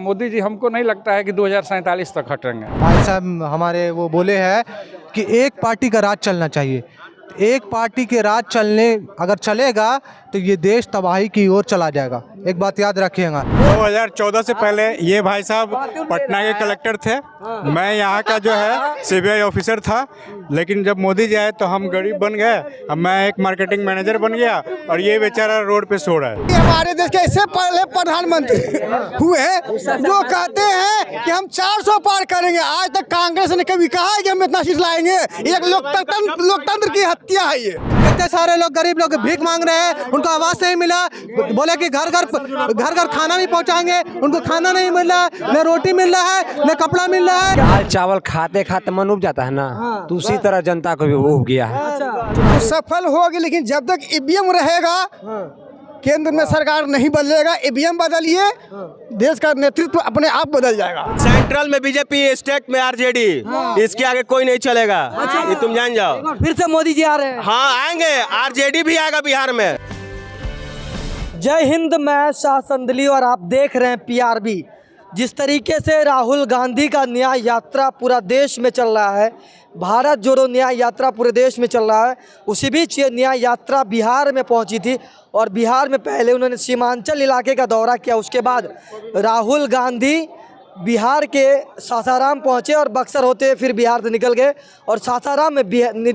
मोदी जी हमको नहीं लगता है कि 2047 तक हटेंगे। भाई साहब हमारे वो बोले हैं कि एक पार्टी का राज चलना चाहिए। एक पार्टी के राज चलने अगर चलेगा तो ये देश तबाही की ओर चला जाएगा। एक बात याद रखिएगा। 2014 से पहले ये भाई साहब पटना के कलेक्टर थे, मैं यहाँ का जो है सीबीआई ऑफिसर था। लेकिन जब मोदी जी आए तो हम गरीब बन गए, अब मैं एक मार्केटिंग मैनेजर बन गया और ये बेचारा रोड पे सो रहा है। ये हमारे देश के ऐसे पहले प्रधानमंत्री हुए जो कहते हैं कि हम 400 पार करेंगे। आज तक कांग्रेस ने कभी कहा है कि हम इतना चीज लाएंगे? एक लोकतंत्र की हत्या है ये। इतने सारे लोग गरीब लोग भीख मांग रहे हैं, उनको आवास नहीं मिला। बोले कि घर घर खाना नहीं पहुंचाएंगे, उनको खाना नहीं मिल रहा, न रोटी मिल रहा है, न कपड़ा मिल रहा है। दाल चावल खाते खाते मन उब जाता है ना, तो उसी तरह जनता को भी उब गया है। तो सफल होगी, लेकिन जब तक ईवीएम रहेगा, केंद्र में सरकार नहीं बदलेगा, ईवीएम बदलिए, देश का नेतृत्व अपने आप बदल जाएगा। सेंट्रल में बीजेपी, स्टेट में आरजेडी, इसके आगे कोई नहीं चलेगा। ये तुम जान जाओ। फिर से मोदी जी आ रहे हैं। हाँ आएंगे, आरजेडी भी आएगा बिहार में। जय हिंद, मैं शाह संदली और आप देख रहे हैं पीआरबी। जिस तरीके से राहुल गांधी का न्याय यात्रा पूरा देश में चल रहा है, भारत जोड़ो न्याय यात्रा पूरे देश में चल रहा है, उसी बीच ये न्याय यात्रा बिहार में पहुंची थी और बिहार में पहले उन्होंने सीमांचल इलाके का दौरा किया। उसके बाद राहुल गांधी बिहार के सासाराम पहुंचे और बक्सर होते हुए फिर बिहार से निकल गए और सासाराम में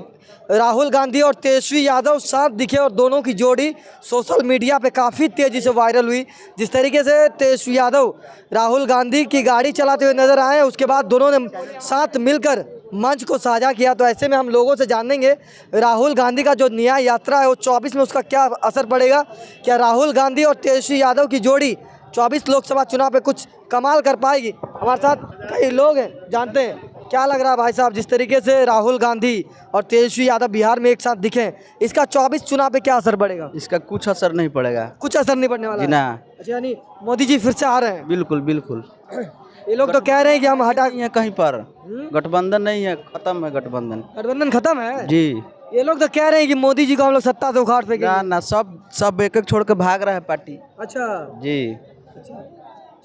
राहुल गांधी और तेजस्वी यादव साथ दिखे और दोनों की जोड़ी सोशल मीडिया पे काफ़ी तेज़ी से वायरल हुई। जिस तरीके से तेजस्वी यादव राहुल गांधी की गाड़ी चलाते हुए नजर आए, उसके बाद दोनों ने साथ मिलकर मंच को साझा किया। तो ऐसे में हम लोगों से जानेंगे राहुल गांधी का जो न्याय यात्रा है वो 24 में उसका क्या असर पड़ेगा। क्या राहुल गांधी और तेजस्वी यादव की जोड़ी 24 लोकसभा चुनाव पे कुछ कमाल कर पाएगी? हमारे साथ कई लोग हैं, जानते हैं क्या लग रहा है भाई साहब, जिस तरीके से राहुल गांधी और तेजस्वी यादव बिहार में एक साथ दिखे, इसका 24 चुनाव पे क्या असर पड़ेगा? इसका कुछ असर नहीं पड़ेगा। कुछ असर नहीं पड़ने वाला जी ना। अच्छा, यानी मोदी जी फिर से आ रहे हैं? बिल्कुल बिल्कुल। ये लोग तो कह रहे हैं कि हम हटा नहीं है कहीं पर, गठबंधन नहीं है, खत्म है गठबंधन। गठबंधन खत्म है जी। ये लोग तो कह रहे हैं कि मोदी जी को हम लोग सत्ता से उखाड़ फेंकेंगे। ना ना, सब एक एक छोड़ के भाग रहा है पार्टी। अच्छा जी,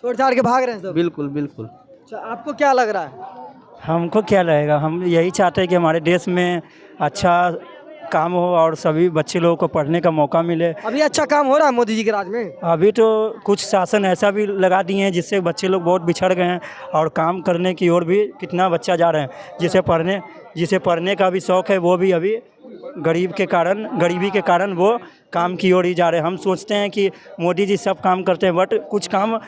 छोड़ छाड़ के भाग रहे हैं सब। बिल्कुल बिल्कुल। अच्छा, आपको क्या लग रहा है? हमको क्या लगेगा, हम यही चाहते हैं कि हमारे देश में अच्छा काम हो और सभी बच्चे लोगों को पढ़ने का मौका मिले। अभी अच्छा काम हो रहा है मोदी जी के राज में? अभी तो कुछ शासन ऐसा भी लगा दिए हैं जिससे बच्चे लोग बहुत बिछड़ गए हैं और काम करने की ओर भी कितना बच्चा जा रहे हैं। जिसे पढ़ने का भी शौक़ है वो भी अभी गरीबी के कारण वो काम की ओर ही जा रहे हैं। हम सोचते हैं कि मोदी जी सब काम करते हैं, बट कुछ काम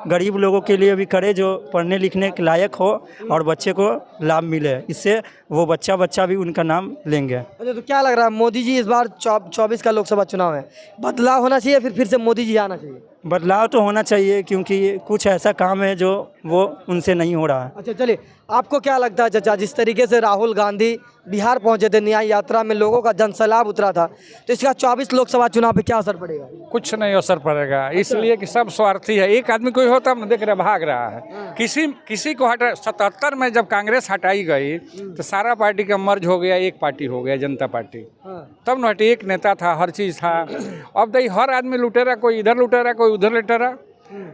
गरीब लोगों के लिए भी करे जो पढ़ने लिखने के लायक हो और बच्चे को लाभ मिले, इससे वो बच्चा भी उनका नाम लेंगे। अच्छा, तो क्या लग रहा है मोदी जी इस बार 24 का लोकसभा चुनाव है, बदलाव होना चाहिए फिर से मोदी जी आना चाहिए? बदलाव तो होना चाहिए क्योंकि कुछ ऐसा काम है जो वो उनसे नहीं हो रहा है। अच्छा चलिए, आपको क्या लगता है चाचा, जिस तरीके से राहुल गांधी बिहार पहुंचे थे, न्याय यात्रा में लोगों का जनसैलाब उतरा था, तो इसका 24 लोकसभा चुनाव पे क्या असर पड़ेगा? कुछ नहीं असर पड़ेगा, इसलिए कि सब स्वार्थी है। एक आदमी कोई होता है देख रहे भाग रहा है, किसी को हटा। 77 में जब कांग्रेस हटाई गई तो सारा पार्टी का मर्ज हो गया, एक पार्टी हो गया जनता पार्टी। तब न हटी, एक नेता था, हर चीज़ था। अब तो हर आदमी लुटेरा, कोई इधर लुटेरा कोई उधर लुटेरा,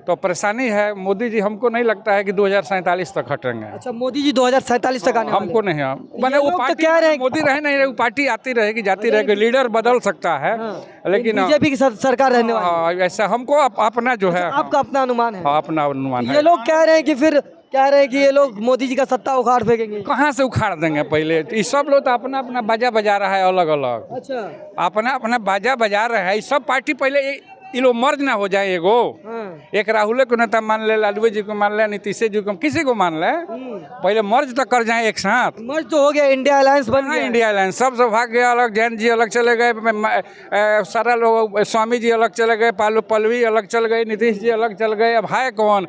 तो परेशानी है। मोदी जी हमको नहीं लगता है कि 2047 तक हटेंगे। अच्छा, मोदी जी 2047 तक आने वाले? हमको नहीं, मैंने वो पार्टी कह रहे हैं मोदी रहे नहीं रहे, वो पार्टी आती रहेगी जाती रहेगी, लीडर बदल सकता है, लेकिन बीजेपी की सरकार रहने वाली है। ऐसा हमको अपना जो है, आपका अपना अनुमान है? अपना अनुमान है। ये लोग कह रहे हैं कि ये लोग मोदी जी का सत्ता उखाड़ फेंकेंगे। कहाँ से उखाड़ देंगे? पहले ये सब लोग तो अपना अपना बाजा बजा रहा है, अलग अलग अच्छा अपना अपना बाजा बजा रहा है। सब पार्टी पहले ये लोग मर्ज ना हो जाए, एक राहुल को नेता मान ले, लालू जी को मान ले, नीतीश जी को, किसी को मान ले, पहले मर्ज तो कर जाए एक साथ। मर्ज तो हो गया, इंडिया अलायंस बन गया। इंडिया अलायंस सब भाग गया अलग, जैन जी अलग चले गए, सारा लोग, स्वामी जी अलग चले गए, पल्लवी अलग चल गए, नीतीश जी अलग चल गए। अब है कौन?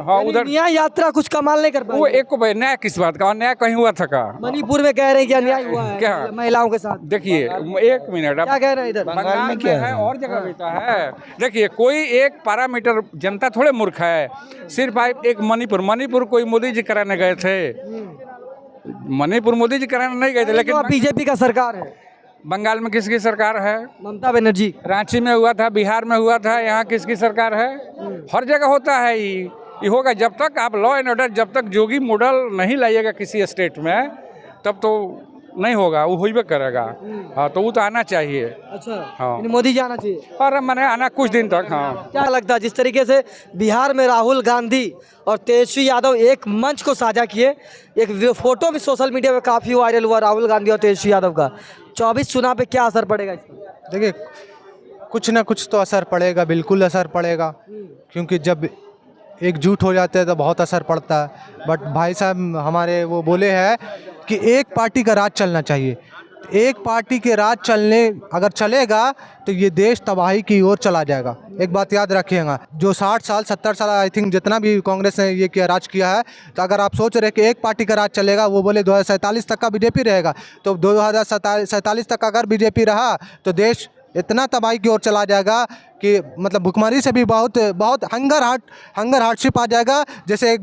हाँ, उधर न्याय यात्रा कुछ कमाल नहीं कर पाए। वो एक को न्याय किस बात का? न्याय कहीं हुआ था का? मणिपुर में कह रहे हैं कि अन्याय हुआ है क्या महिलाओं के साथ। देखिए 1 मिनट, क्या कह रहे हैं? इधर बंगाल में क्या है और जगह भी है। देखिए, कोई एक पैरामीटर, जनता थोड़े मूर्ख है। सिर्फ एक मणिपुर कोई मोदी जी कराने गए थे? मणिपुर मोदी जी कराने नहीं गए थे, लेकिन बीजेपी का सरकार है। बंगाल में किसकी सरकार है? ममता बनर्जी। रांची में हुआ था, बिहार में हुआ था, यहाँ किसकी सरकार है? हर जगह होता है ये होगा। जब तक आप लॉ एंड ऑर्डर, जब तक जोगी मॉडल नहीं लाइएगा किसी स्टेट में, तब तो नहीं होगा, वो होइबे करेगा। हाँ, तो वो तो आना चाहिए। अच्छा, हाँ। यानी मोदी जी आना चाहिए। और मैंने आना कुछ दिन तक। हाँ, क्या लगता है जिस तरीके से बिहार में राहुल गांधी और तेजस्वी यादव एक मंच को साझा किए, एक फोटो भी सोशल मीडिया पे काफ़ी वायरल हुआ राहुल गांधी और तेजस्वी यादव का, 24 चुनाव पे क्या असर पड़ेगा इसका? देखिए, कुछ ना कुछ तो असर पड़ेगा, बिल्कुल असर पड़ेगा, क्योंकि जब एकजुट हो जाते हैं तो बहुत असर पड़ता है। बट भाई साहब हमारे वो बोले हैं कि एक पार्टी का राज चलना चाहिए। एक पार्टी के राज चलने अगर चलेगा तो ये देश तबाही की ओर चला जाएगा। एक बात याद रखिएगा, जो 60 साल 70 साल आई थिंक जितना भी कांग्रेस ने ये किया, राज किया है, तो अगर आप सोच रहे कि एक पार्टी का राज चलेगा, वो बोले 2047 तक का बीजेपी रहेगा, तो 2047 तक अगर बीजेपी रहा तो देश इतना तबाही की ओर चला जाएगा कि मतलब भुखमरी से भी बहुत बहुत हंगर हार्डशिप आ जाएगा। जैसे एक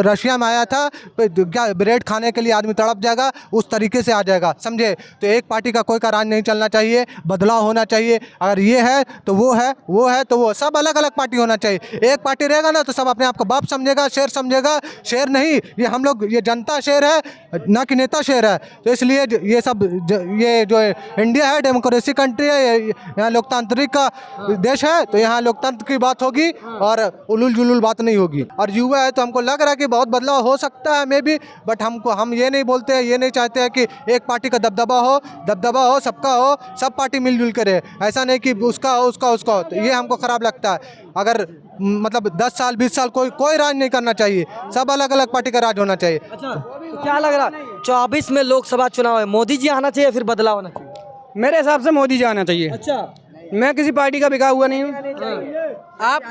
रशिया में आया था, क्या ब्रेड खाने के लिए आदमी तड़प जाएगा, उस तरीके से आ जाएगा, समझे। तो एक पार्टी का कोई का राज नहीं चलना चाहिए, बदलाव होना चाहिए। अगर ये है तो वो है, वो है तो वो, सब अलग अलग पार्टी होना चाहिए। एक पार्टी रहेगा ना तो सब अपने आप को बाप समझेगा, शेर समझेगा। शेर नहीं, ये हम लोग, ये जनता शेर है, ना कि नेता शेर है। तो इसलिए ये सब ये जो इंडिया है डेमोक्रेसी कंट्री है, यहाँ लोकतांत्रिक का देश है, तो यहाँ लोकतंत्र की बात होगी और उलूल जुलूल बात नहीं होगी। और युवा है तो हमको लग रहा है कि बहुत बदलाव हो सकता है मे बी, बट हम ये नहीं बोलते हैं, ये नहीं चाहते हैं कि एक पार्टी का दबदबा हो, सबका हो, सब पार्टी मिलजुल कर रहे। ऐसा नहीं कि उसका हो, उसका हो, तो ये हमको ख़राब लगता है। अगर मतलब 10 साल 20 साल कोई राज नहीं करना चाहिए, सब अलग अलग पार्टी का राज होना चाहिए। अच्छा, तो क्या लग रहा है 24 में लोकसभा चुनाव है, मोदी जी आना चाहिए फिर बदलाव होना चाहिए? मेरे हिसाब से मोदी जी आना चाहिए। अच्छा, मैं किसी पार्टी का बिका हुआ नहीं हूँ। आप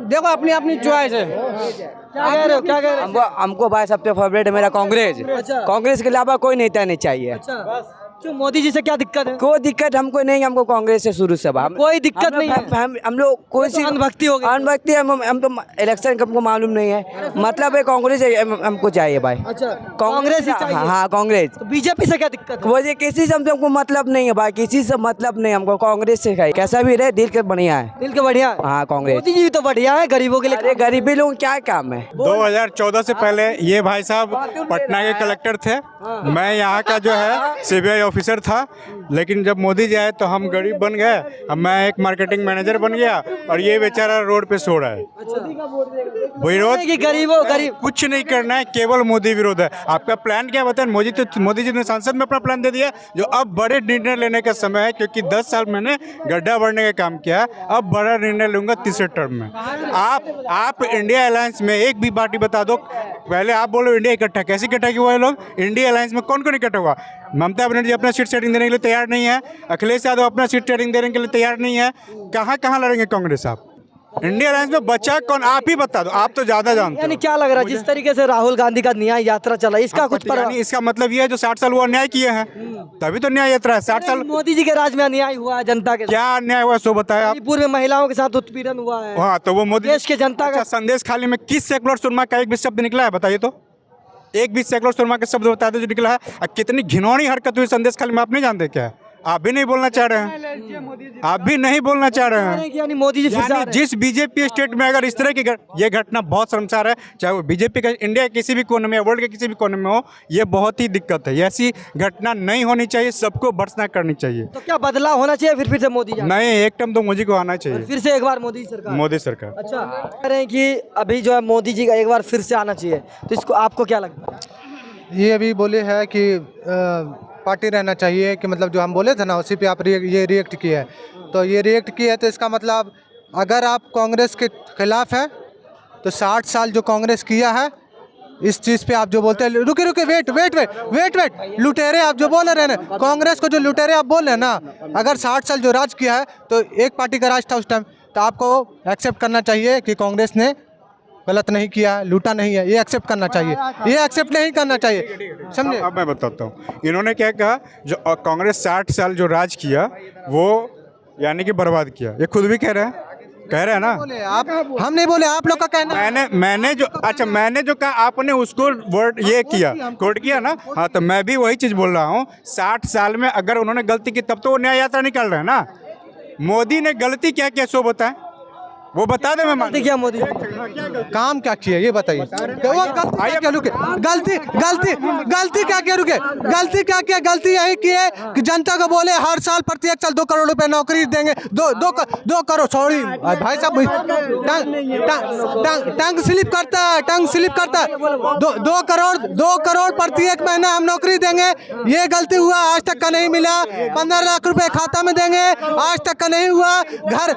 देखो, अपनी अपनी चॉइस है। क्या कह रहे हो, क्या कह रहे हो? हमको भाई सबसे फेवरेट है मेरा कांग्रेस। कांग्रेस के अलावा कोई नेता नहीं चाहिए। अच्छा, क्यों, मोदी जी से क्या दिक्कत है? कोई दिक्कत हमको नहीं, हमको कांग्रेस से शुरू से कोई दिक्कत नहीं है। हम लोग कोई सी अनभक्ति हो गई। अनभक्ति हम तो इलेक्शन हमको मालूम नहीं है, मतलब है कांग्रेस हमको चाहिए भाई। अच्छा, कांग्रेस ही चाहिए। हाँ, कांग्रेस। तो बीजेपी से क्या दिक्कत है? वो किसी से हमको मतलब नहीं है भाई, किसी से मतलब नहीं, हमको कांग्रेस से है। कैसा भी रहे, दिल के बढ़िया है, दिल के बढ़िया है। हाँ, कांग्रेस। मोदी जी भी तो बढ़िया है, गरीबों के लिए। अरे गरीबी लोग क्या काम है। 2014 से पहले ये भाई साहब पटना के कलेक्टर थे, मैं यहाँ का जो है सीबीआई ऑफिसर था। लेकिन जब मोदी जी आए तो हम गरीब बन गए, अब मैं एक मार्केटिंग मैनेजर बन गया और ये बेचारा रोड पे सो रहा है। विरोध कि गरीब कुछ नहीं करना है, केवल मोदी विरोध है। आपका प्लान क्या बताएं? मोदी जी ने संसद में अपना प्लान दे दिया, जो अब बड़े निर्णय लेने का समय है, क्योंकि 10 साल मैंने गड्ढा भरने का काम किया है, अब बड़ा निर्णय लूंगा तीसरे टर्म में। आप इंडिया अलायंस में एक भी पार्टी बता दो। पहले आप बोलो इंडिया इकट्ठा, कैसे इकट्ठा हुआ है लोग? इंडिया अलायंस में कौन कौन इकट्ठा हुआ? ममता बनर्जी अपना सीट शेयरिंग देने के लिए तैयार नहीं है, अखिलेश यादव अपना सीट शेयरिंग देने के लिए तैयार नहीं है। कहाँ लड़ेंगे कांग्रेस? आप इंडिया अलायंस में बचा कौन? आप ही बता दो, आप तो ज्यादा जानते हो। यानी क्या लग रहा है जिस तरीके से राहुल गांधी का न्याय यात्रा चला, इसका कुछ पर? इसका मतलब ये है जो 60 साल वो अन्याय किए हैं, तभी तो न्याय यात्रा है। 60 साल मोदी जी के राज में अन्याय हुआ है जनता के? क्या अन्याय हुआ सो बताया आप? मणिपुर में महिलाओं के साथ उत्पीड़न हुआ है। हाँ, तो वो मोदी देश के जनता का संदेश खाली में किस सेकुलर सुरमा का एक भी शब्द निकला है? बताइए तो, एक भी सेकुलर सुरमा का शब्द बता दो जो निकला है। कितनी घिनौनी हरकत हुई संदेश खाली में, आप नहीं जानते क्या? आप भी नहीं बोलना चाह रहे हैं, आप भी नहीं बोलना चाह रहे हैं। यानी मोदी जी फिर से आ रहे हैं। जिस बीजेपी स्टेट में अगर इस तरह की ये घटना बहुत शर्मसार है, चाहे वो बीजेपी का इंडिया के किसी भी कोने में, वर्ल्ड के किसी भी कोने में हो, ये बहुत ही दिक्कत है। ऐसी घटना नहीं होनी चाहिए, सबको भर्त्सना करनी चाहिए। तो क्या बदलाव होना चाहिए फिर से मोदी जी? नहीं, एक टर्म तो मोदी को आना चाहिए, फिर से एक बार मोदी सरकार। मोदी सरकार। अच्छा, कह रहे हैं कि अभी जो है मोदी जी का एक बार फिर से आना चाहिए, तो इसको आपको क्या लगता है? ये अभी बोले हैं कि पार्टी रहना चाहिए, कि मतलब जो हम बोले थे ना उसी पे आप ये रिएक्ट किए हैं। तो ये रिएक्ट किए हैं तो इसका मतलब अगर आप कांग्रेस के खिलाफ है तो 60 साल जो कांग्रेस किया है इस चीज़ पे आप जो बोलते हैं, रुके वेट, लुटेरे आप जो बोल रहे हैं ना, कांग्रेस को जो लुटेरे आप बोल रहे हैं ना, अगर 60 साल जो राज किया है तो एक पार्टी का राज था उस टाइम, तो आपको एक्सेप्ट करना चाहिए कि कांग्रेस ने गलत नहीं किया, लूटा नहीं है, ये एक्सेप्ट करना चाहिए। ये एक्सेप्ट नहीं करना चाहिए, समझे? अब मैं बताता हूँ इन्होंने क्या कहा। जो कांग्रेस 60 साल जो राज किया वो यानी कि बर्बाद किया, ये खुद भी कह रहे हैं। कह रहे हैं ना। बोले आप, हम नहीं बोले, आप लोग का कहना है। मैंने जो कहा आपने उसको वर्ड ये किया, कोट किया ना। हाँ, तो मैं भी वही चीज़ बोल रहा हूँ। 60 साल में अगर उन्होंने गलती की तब तो वो न्याय यात्रा निकाल रहे हैं ना। मोदी ने गलती क्या किया सो बताएं, वो बता दे। मैं गलती क्या मोदी काम क्या किया ये बताइए। गलती गलती क्या किया, रुके, गलती क्या किया? गलती यही की है कि जनता को बोले हर साल प्रत्येक साल 2 करोड़ रुपए नौकरी देंगे। 2 करोड़, सॉरी भाई साहब, टंग स्लिप करता है, टंग स्लिप करता है। 2 करोड़ प्रत्येक महीना हम नौकरी देंगे, ये गलती हुआ। आज तक का नहीं मिला। 15 लाख रुपए खाता में देंगे, आज तक का नहीं हुआ। घर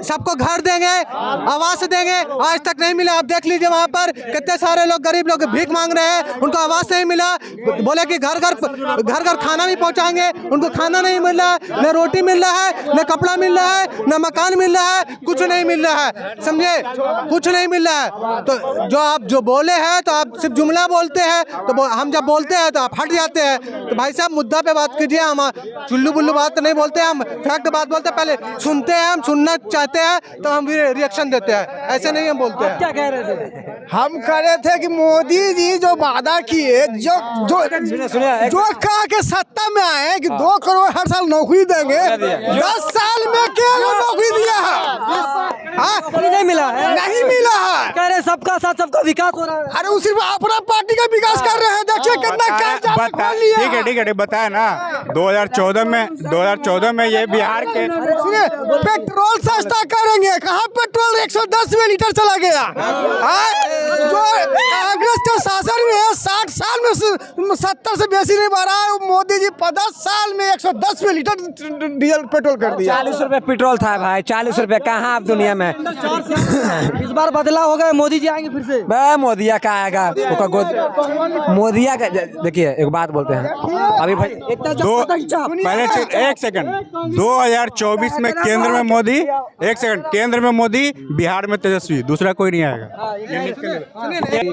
सबको घर देंगे, आवास देंगे, आज तक नहीं मिला। आप देख लीजिए वहाँ पर कितने सारे लोग, गरीब लोग भीख मांग रहे हैं, उनको आवास नहीं मिला। बोले कि घर घर खाना भी पहुँचाएंगे, उनको खाना नहीं मिल रहा है, न रोटी मिल रहा है, न कपड़ा मिल रहा है, न मकान मिल रहा है, कुछ नहीं मिल रहा है, समझे, कुछ नहीं मिल रहा है। तो जो आप जो बोले हैं, तो आप सिर्फ जुमला बोलते हैं, तो हम जब बोलते हैं तो आप हट जाते हैं। तो भाई साहब मुद्दा पे बात कीजिए। हम चुल्लू बुल्लू बात तो नहीं बोलते, हम फैक्ट बात बोलते हैं। पहले सुनते हैं, हम सुनना चाहते हैं तो हम भी रिएक्शन देते हैं, ऐसे नहीं हम बोलते हैं। क्या कह रहे थे? हम कह रहे थे कि मोदी जी जो वादा किए, जो कहा के सत्ता में आए कि 2 करोड़ हर साल नौकरी देंगे, 10 साल में क्या नौकरी दिया है? नहीं मिला है, नहीं मिला है। कह रहे सबका साथ सबका विकास हो रहा है। अरे वो सिर्फ अपना पार्टी का विकास कर रहे हैं। देखिए कितना ठीक है बताया ना। 2014 में ये बिहार के पेट्रोल सस्ता करेंगे, कहाँ पेट्रोल 110 में लीटर चला गया। जो कांग्रेस के शासन में 60 साल में 70 से बेसी नहीं बढ़ा है। मोदी जी 10 साल में 110 में लीटर डीजल पेट्रोल कर दिया। 40 रुपए पेट्रोल था भाई, 40 रुपए कहाँ आप दुनिया में। इस बार बदलाव हो गया, मोदी जी आएंगे फिर से। मोदिया का आएगा, मोदिया का। देखिए एक बात बोलते हैं अभी भाई, पहले एक सेकंड, 2024 में केंद्र में मोदी, एक सेकंड, केंद्र में मोदी, बिहार में तेजस्वी, दूसरा कोई नहीं आएगा।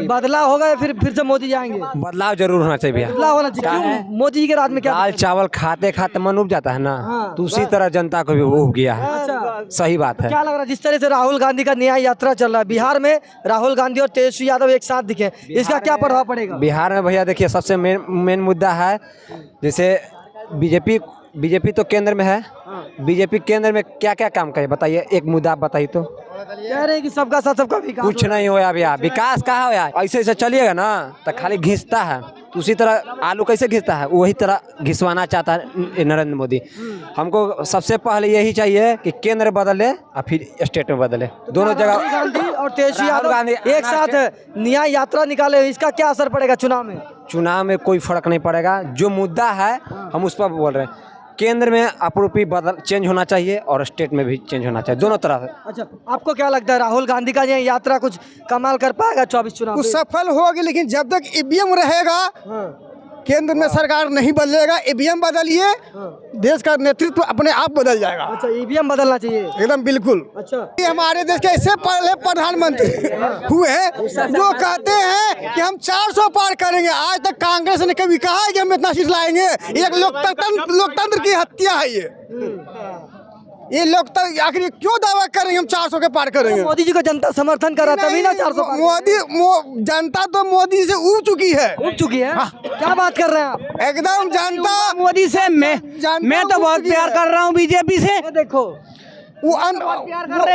बदलाव होगा फिर से मोदी जी आएंगे। बदलाव जरूर होना चाहिए भैया, बदलाव होना चाहिए। मोदी जी के राज में क्या दाल चावल खाते खाते मन उब जाता है ना, तो उसी तरह जनता को भी उब गया है। सही बात है। क्या लग रहा है जिस तरह से राहुल गांधी का न्याय यात्रा चल रहा है, बिहार में राहुल गांधी और तेजस्वी यादव एक साथ दिखे, इसका क्या प्रभाव पड़ेगा? बिहार में भैया देखिए सबसे मेन मुद्दा है, जैसे बीजेपी तो केंद्र में है। बीजेपी केंद्र में क्या क्या काम करे बताइए, एक मुद्दा आप बताइए तो। कह रहे हैं कि सबका साथ सबका विकास। कुछ नहीं होया भैया, विकास कहाँ होया? ऐसे चलिएगा ना तो खाली घिसता है। उसी तरह आलू कैसे घिसता है, वही तरह घिसवाना चाहता है नरेंद्र मोदी। हमको सबसे पहले यही चाहिए कि केंद्र बदले और फिर स्टेट में बदले, दोनों जगह। गांधी और तेजस्वी यादव एक साथ न्याय यात्रा निकाले, इसका क्या असर पड़ेगा चुनाव में? चुनाव में कोई फर्क नहीं पड़ेगा। जो मुद्दा है हम उस पर बोल रहे हैं। केंद्र में आपूर्ति चेंज होना चाहिए और स्टेट में भी चेंज होना चाहिए, दोनों तरह से। अच्छा, आपको क्या लगता है राहुल गांधी का ये यात्रा कुछ कमाल कर पाएगा 24 चुनाव में? सफल होगी, लेकिन जब तक ईवीएम रहेगा, केंद्र में सरकार नहीं बदलेगा। ईवीएम बदलिए, देश का नेतृत्व अपने आप बदल जाएगा। अच्छा, ईवीएम बदलना चाहिए एकदम बिल्कुल। अच्छा, ये हमारे देश के ऐसे पहले प्रधानमंत्री हुए जो कहते हैं कि हम 400 पार करेंगे। आज तक कांग्रेस ने कभी कहा है कि हम इतना सीट लाएंगे? एक लोकतंत्र की हत्या है ये लोकतंत्र। आखिर क्यों दावा करेंगे हम 400 के पार करेंगे? मोदी जी को जनता समर्थन कर रहा तभी ना 400 जनता तो मोदी से उब चुकी है। उब चुकी है? क्या बात कर रहे हैं आप? एकदम जनता मोदी से मैं तो बहुत प्यार कर रहा हूँ बीजेपी से। देखो वो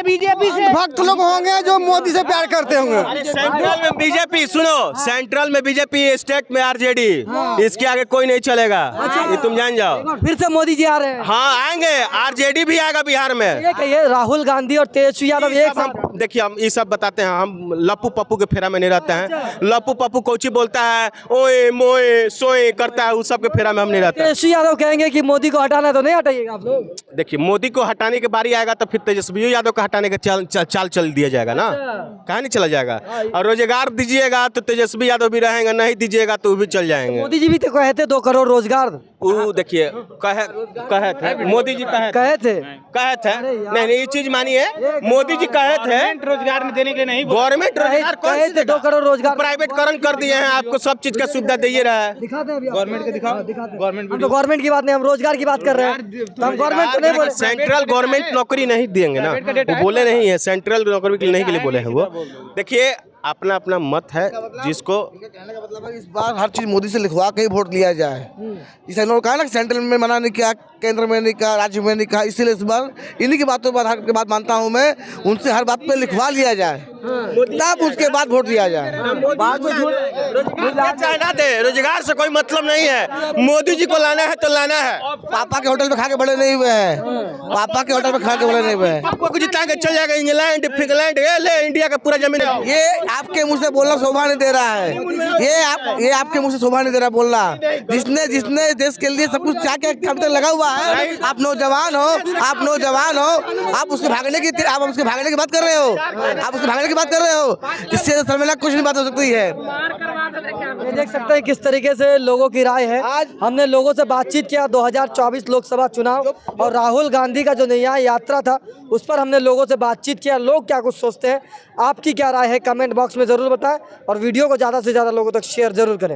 बीजेपी से भक्त लोग होंगे जो मोदी से प्यार करते होंगे। सेंट्रल में बीजेपी, सुनो, सेंट्रल में बीजेपी, स्टेट में आरजेडी, इसके आगे कोई नहीं चलेगा। ये तुम जान जाओ। फिर से मोदी जी आ रहे हैं। हाँ आएंगे, आरजेडी भी आएगा बिहार में। ये कहिए राहुल गांधी और तेजस्वी यादव एक साथ। देखिए हम ये सब बताते हैं, हम लप्पू पप्पू के फेरा में नहीं रहते हैं। लप्पू पप्पू कोची बोलता है, ओए मोए सोए करता है, उस सब के फेरा में हम नहीं रहते। तेजस्वी यादव कहेंगे कि मोदी को हटाना तो नहीं हटाइएगा आप लोग। देखिए मोदी को हटाने की बारी आएगा तो फिर तेजस्वी यादव को हटाने का चाल चल दिया जाएगा ना, कहाँ नहीं चला जाएगा। और रोजगार दीजिएगा तो तेजस्वी यादव भी रहेंगे, नहीं दीजिएगा तो भी चल जाएंगे। मोदी जी भी तो कहते 2 करोड़ रोजगार वो देखिए कहे थे मोदी जी कहे थे नहीं ये चीज मानिए, मोदी जी कहे थे रोजगार में देने के लिए नहीं, गवर्नमेंट रोजगार कहे थे 2 करोड़ रोजगार प्राइवेटकरण कर दिए हैं, आपको सब चीज का सुविधा दे रहा है। दिखाते हैं अभी गवर्नमेंट के दिखाओ, गवर्नमेंट हम तो गवर्नमेंट की बात नहीं, हम रोजगार की बात कर रहे हैं। तो हम गवर्नमेंट को नहीं बोले, सेंट्रल गवर्नमेंट नौकरी नहीं देंगे ना, वो बोले नहीं है, सेंट्रल नौकरी के लिए नहीं के लिए बोले हैं वो। देखिए अपना अपना मत है, जिसको इस बार हर चीज मोदी से लिखवा के ही वोट लिया जाए। इसे इन्होंने कहा ना कि सेंट्रल में मना नहीं किया, केंद्र में नहीं कहा, राज्य में नहीं कहा, इसीलिए इस बार इन्हीं की बातों पर हर बात मानता हूँ मैं, उनसे हर बात पे लिखवा लिया जाए, तब उसके बाद वोट दिया जाए। चाइना दे, रोजगार से कोई मतलब नहीं है, मोदी जी को लाना है तो लाना है। पापा के होटल में खा के बड़े नहीं हुए हैं, पापा के होटल में खा के बड़े नहीं हुए हैं। आपको जिता के चल जाएगा इंग्लैंड फिनलैंड, ये ले इंडिया का पूरा जमीन। ये आपके मुंह से बोलना शोभा नहीं दे रहा है, ये आपके मुंह से शोभा नहीं दे रहा बोलना। जिसने देश के लिए सब कुछ क्या क्या काम तक लगा हुआ है, आप नौजवान हो, आप उसके भागने की बात कर रहे हो, इससे शर्मिला कुछ नहीं बात हो सकती है। ये देख सकते हैं किस तरीके से लोगों की राय है। हमने लोगों से बातचीत किया 2024 लोकसभा चुनाव और राहुल गांधी का जो न्याय यात्रा था उस पर हमने लोगों से बातचीत किया, लोग क्या कुछ सोचते हैं, आपकी क्या राय है कमेंट बॉक्स में ज़रूर बताएं और वीडियो को ज़्यादा से ज़्यादा लोगों तक शेयर ज़रूर करें।